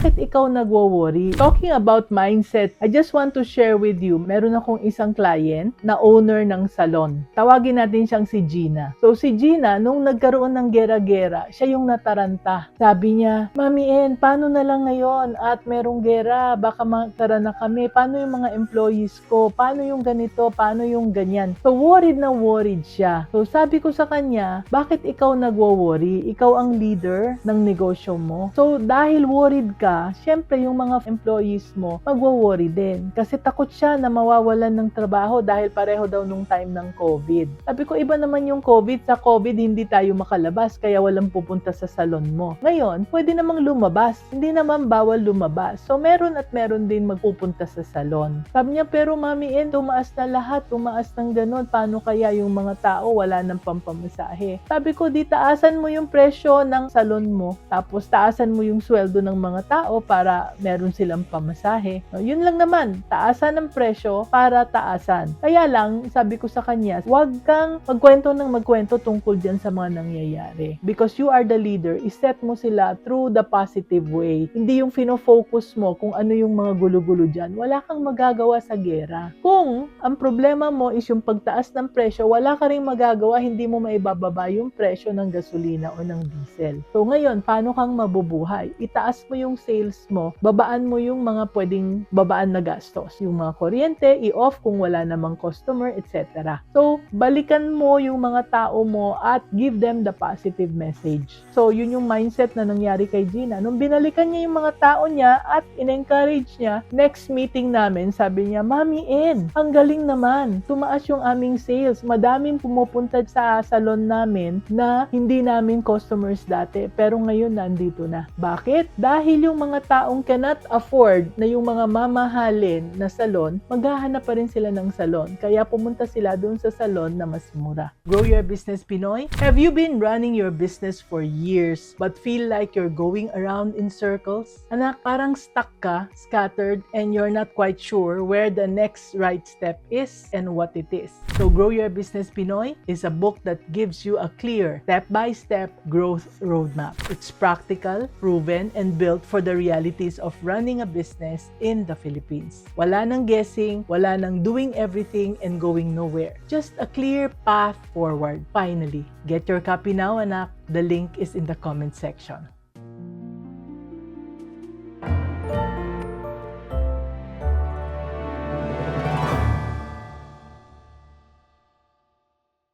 bakit ikaw nagwo-worry? Talking about mindset, I just want to share with you, meron akong isang client na owner ng salon. Tawagin natin siyang si Gina. So si Gina, nung nagkaroon ng gera-gera, siya yung nataranta. Sabi niya, Mami En, paano na lang ngayon at merong gera, baka magtara na kami, paano yung mga employees ko, paano yung ganito, paano yung ganyan. So worried na worried siya. So sabi ko sa kanya, bakit ikaw nagwo-worry? Ikaw ang leader ng negosyo mo. So dahil worried ka, syempre yung mga employees mo magwo-worry din. Kasi takot siya na mawawalan ng trabaho dahil pareho daw nung time ng COVID. Sabi ko, iba naman yung COVID. Sa COVID, hindi tayo makalabas kaya walang pupunta sa salon mo. Ngayon, pwede namang lumabas. Hindi naman bawal lumabas. So meron at meron din magpupunta sa salon. Sabi niya, pero Mami En, tumaas na lahat. Tumaas ng ganun. Paano kaya yung mga tao wala ng pampamasahe? Sabi ko, di taasan mo yung presyo ng salon mo. Tapos taasan mo yung sweldo ng mga tao para meron silang pamasahe. No, yun lang naman, taasan ng presyo para taasan. Kaya lang, sabi ko sa kanya, huwag kang magkwento ng magkwento tungkol dyan sa mga nangyayari. Because you are the leader, iset mo sila through the positive way. Hindi yung fino-focus mo kung ano yung mga gulo-gulo dyan. Wala kang magagawa sa gera. Kung ang problema mo is yung pagtaas ng presyo, wala ka rin magagawa, hindi mo maibababa yung presyo ng gasolina o ng diesel. So ngayon, paano kang mabubuhay? Itaas mo yung sales mo, babaan mo yung mga pwedeng babaan na gastos. Yung mga kuryente, i-off kung wala namang customer, etc. So, balikan mo yung mga tao mo at give them the positive message. So, yun yung mindset na nangyari kay Gina. Nung binalikan niya yung mga tao niya at in-encourage niya, next meeting namin, sabi niya, Mami En, ang galing naman. Tumaas yung aming sales. Madaming pumupunta sa salon namin na hindi namin customers dati. Pero ngayon, nandito na. Bakit? Dahil yung mga taong cannot afford na yung mga mamahalin na salon, maghahanap pa rin sila ng salon. Kaya pumunta sila doon sa salon na mas mura. Grow your business, Pinoy? Have you been running your business for years but feel like you're going around in circles? Anak, parang stuck ka, scattered, and you're not quite sure where the next right step is and what it is. So Grow Your Business, Pinoy is a book that gives you a clear step-by-step growth roadmap. It's practical, proven, and built for the realities of running a business in the Philippines. Wala nang guessing, wala nang doing everything and going nowhere. Just a clear path forward. Finally, get your copy now, anak. The link is in the comment section.